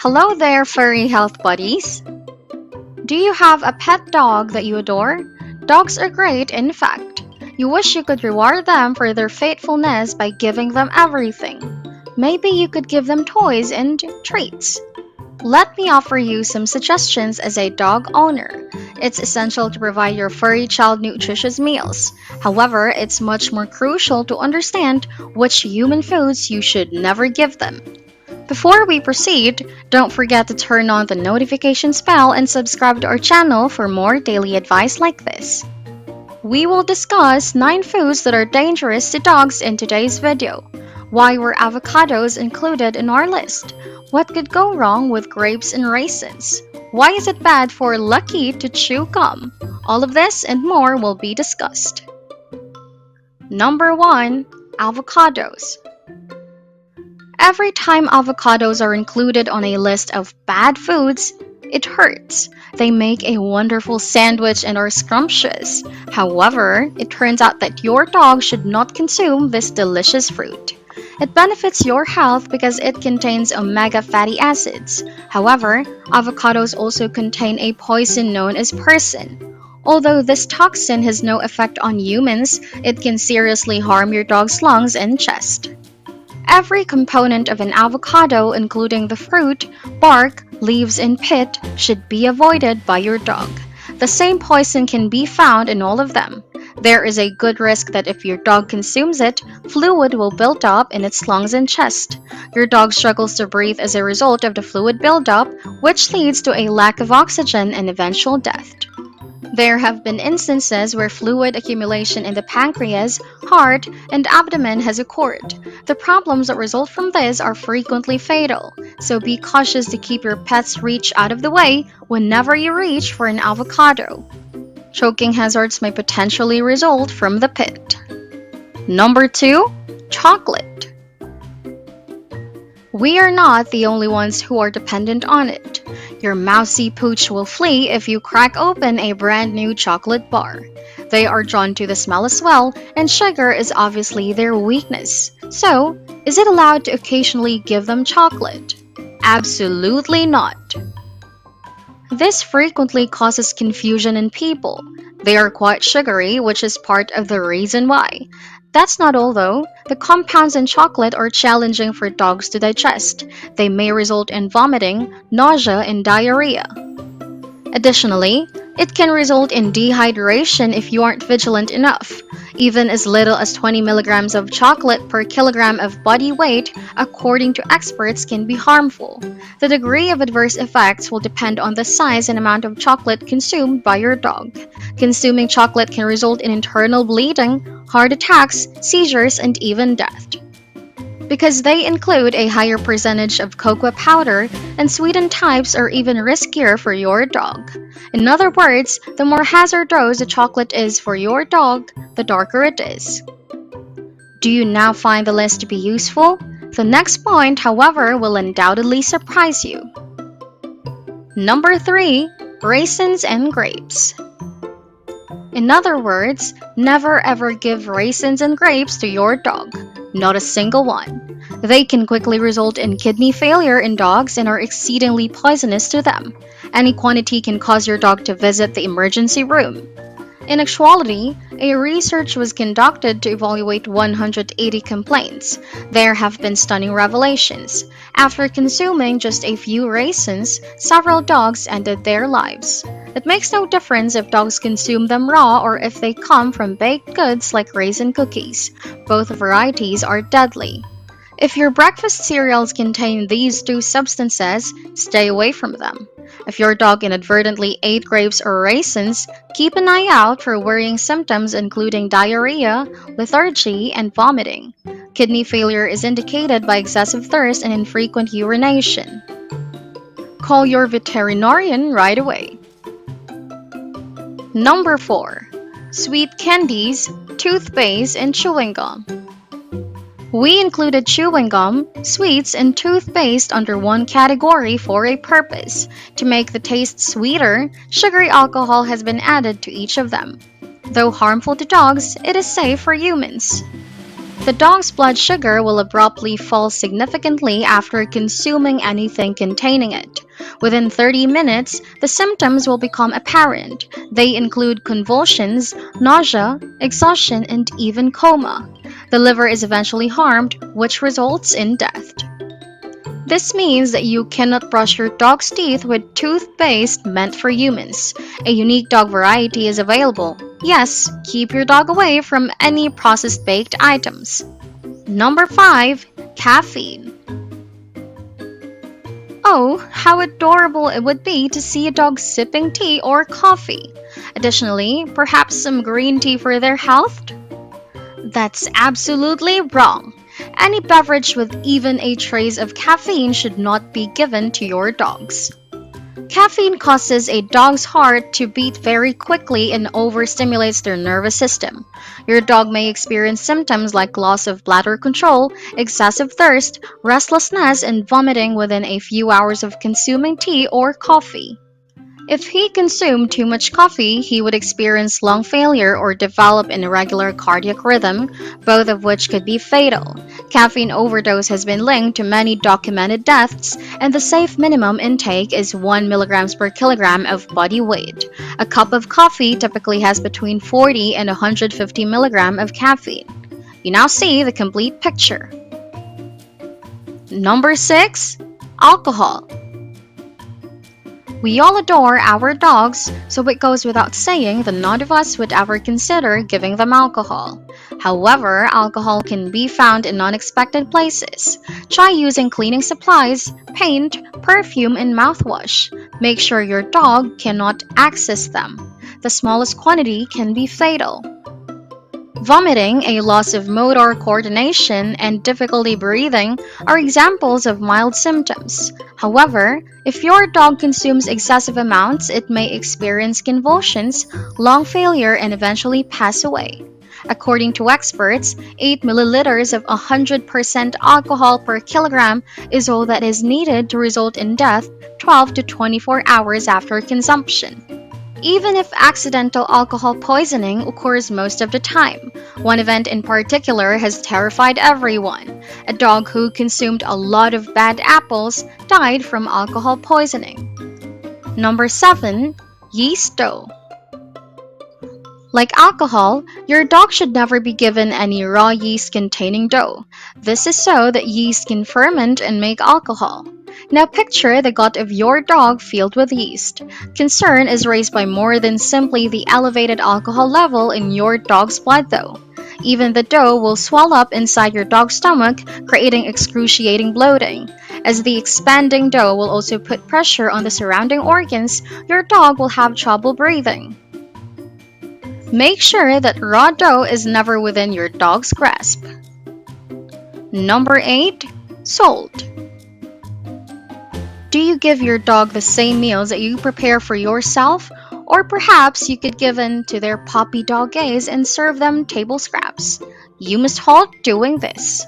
Hello there, furry health buddies! Do you have a pet dog that you adore? Dogs are great, in fact. You wish you could reward them for their faithfulness by giving them everything. Maybe you could give them toys and treats. Let me offer you some suggestions as a dog owner. It's essential to provide your furry child nutritious meals. However, it's much more crucial to understand which human foods you should never give them. Before we proceed, don't forget to turn on the notifications bell and subscribe to our channel for more daily advice like this. We will discuss 9 foods that are dangerous to dogs in today's video. Why were avocados included in our list? What could go wrong with grapes and raisins? Why is it bad for Lucky to chew gum? All of this and more will be discussed. Number 1. Avocados. Every time avocados are included on a list of bad foods, it hurts. They make a wonderful sandwich and are scrumptious. However, it turns out that your dog should not consume this delicious fruit. It benefits your health because it contains omega fatty acids. However, avocados also contain a poison known as persin. Although this toxin has no effect on humans, it can seriously harm your dog's lungs and chest. Every component of an avocado, including the fruit, bark, leaves, and pit, should be avoided by your dog. The same poison can be found in all of them. There is a good risk that if your dog consumes it, fluid will build up in its lungs and chest. Your dog struggles to breathe as a result of the fluid buildup, which leads to a lack of oxygen and eventual death. There have been instances where fluid accumulation in the pancreas, heart, and abdomen has occurred. The problems that result from this are frequently fatal, so be cautious to keep your pet's reach out of the way whenever you reach for an avocado. Choking hazards may potentially result from the pit. Number 2. Chocolate. We are not the only ones who are dependent on it. Your mousy pooch will flee if you crack open a brand new chocolate bar. They are drawn to the smell as well, and sugar is obviously their weakness. So, is it allowed to occasionally give them chocolate? Absolutely not. This frequently causes confusion in people. They are quite sugary, which is part of the reason why. That's not all though. The compounds in chocolate are challenging for dogs to digest. They may result in vomiting, nausea, and diarrhea. Additionally, it can result in dehydration if you aren't vigilant enough. Even as little as 20 milligrams of chocolate per kilogram of body weight, according to experts, can be harmful. The degree of adverse effects will depend on the size and amount of chocolate consumed by your dog. Consuming chocolate can result in internal bleeding, heart attacks, seizures, and even death. Because they include a higher percentage of cocoa powder, and sweetened types are even riskier for your dog. In other words, the more hazardous the chocolate is for your dog, the darker it is. Do you now find the list to be useful? The next point, however, will undoubtedly surprise you. Number 3. Raisins and grapes. In other words, never ever give raisins and grapes to your dog. Not a single one. They can quickly result in kidney failure in dogs and are exceedingly poisonous to them. Any quantity can cause your dog to visit the emergency room. In actuality, a research was conducted to evaluate 180 complaints. There have been stunning revelations. After consuming just a few raisins, several dogs ended their lives. It makes no difference if dogs consume them raw or if they come from baked goods like raisin cookies. Both varieties are deadly. If your breakfast cereals contain these 2 substances, stay away from them. If your dog inadvertently ate grapes or raisins, keep an eye out for worrying symptoms including diarrhea, lethargy, and vomiting. Kidney failure is indicated by excessive thirst and infrequent urination. Call your veterinarian right away. Number 4. Sweet candies, toothpaste, and chewing gum. We included chewing gum, sweets, and toothpaste under one category for a purpose. To make the taste sweeter, sugary alcohol has been added to each of them. Though harmful to dogs, it is safe for humans. The dog's blood sugar will abruptly fall significantly after consuming anything containing it. Within 30 minutes, the symptoms will become apparent. They include convulsions, nausea, exhaustion, and even coma. The liver is eventually harmed, which results in death. This means that you cannot brush your dog's teeth with toothpaste meant for humans. A unique dog variety is available. Yes, keep your dog away from any processed baked items. Number 5. Caffeine. Oh, how adorable it would be to see a dog sipping tea or coffee. Additionally, perhaps some green tea for their health? That's absolutely wrong. Any beverage with even a trace of caffeine should not be given to your dogs. Caffeine causes a dog's heart to beat very quickly and overstimulates their nervous system. Your dog may experience symptoms like loss of bladder control, excessive thirst, restlessness, and vomiting within a few hours of consuming tea or coffee. If he consumed too much coffee, he would experience lung failure or develop an irregular cardiac rhythm, both of which could be fatal. Caffeine overdose has been linked to many documented deaths, and the safe minimum intake is 1 milligrams per kilogram of body weight. A cup of coffee typically has between 40 and 150 milligrams of caffeine. You now see the complete picture. Number 6. Alcohol. We all adore our dogs, so it goes without saying that none of us would ever consider giving them alcohol. However, alcohol can be found in unexpected places. Try using cleaning supplies, paint, perfume, and mouthwash. Make sure your dog cannot access them. The smallest quantity can be fatal. Vomiting, a loss of motor coordination, and difficulty breathing are examples of mild symptoms. However, if your dog consumes excessive amounts, it may experience convulsions, lung failure, and eventually pass away. According to experts, 8 milliliters of 100% alcohol per kilogram is all that is needed to result in death 12 to 24 hours after consumption. Even if accidental alcohol poisoning occurs most of the time, one event in particular has terrified everyone. A dog who consumed a lot of bad apples died from alcohol poisoning. Number 7. Yeast dough. Like alcohol, your dog should never be given any raw yeast-containing dough. This is so that yeast can ferment and make alcohol. Now picture the gut of your dog filled with yeast. Concern is raised by more than simply the elevated alcohol level in your dog's blood though. Even the dough will swell up inside your dog's stomach, creating excruciating bloating. As the expanding dough will also put pressure on the surrounding organs, your dog will have trouble breathing. Make sure that raw dough is never within your dog's grasp. Number 8. Salt. Do you give your dog the same meals that you prepare for yourself? Or perhaps you could give in to their puppy doggies and serve them table scraps. You must halt doing this.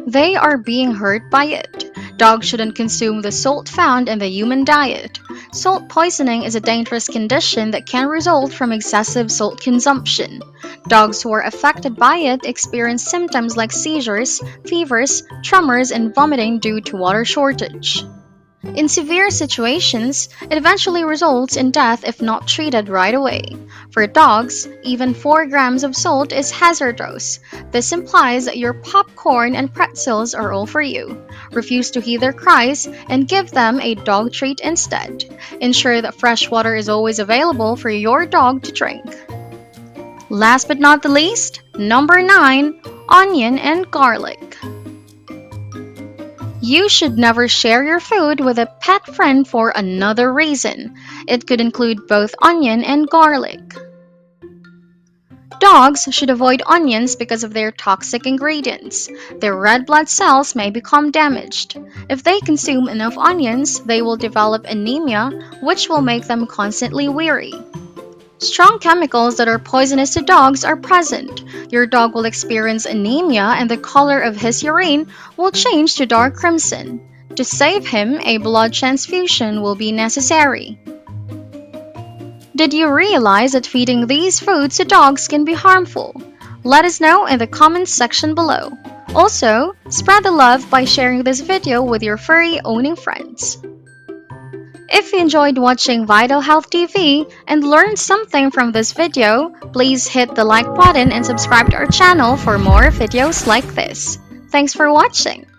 They are being hurt by it. Dogs shouldn't consume the salt found in the human diet. Salt poisoning is a dangerous condition that can result from excessive salt consumption. Dogs who are affected by it experience symptoms like seizures, fevers, tremors, and vomiting due to water shortage. In severe situations, it eventually results in death if not treated right away. For dogs, even 4 grams of salt is hazardous. This implies that your popcorn and pretzels are all for you. Refuse to heed their cries and give them a dog treat instead. Ensure that fresh water is always available for your dog to drink. Last but not the least, number 9, onion and garlic. You should never share your food with a pet friend for another reason. It could include both onion and garlic. Dogs should avoid onions because of their toxic ingredients. Their red blood cells may become damaged. If they consume enough onions, they will develop anemia, which will make them constantly weary. Strong chemicals that are poisonous to dogs are present. Your dog will experience anemia and the color of his urine will change to dark crimson. To save him, a blood transfusion will be necessary. Did you realize that feeding these foods to dogs can be harmful? Let us know in the comments section below. Also, spread the love by sharing this video with your furry owning friends. If you enjoyed watching Vital Health TV and learned something from this video, please hit the like button and subscribe to our channel for more videos like this. Thanks for watching!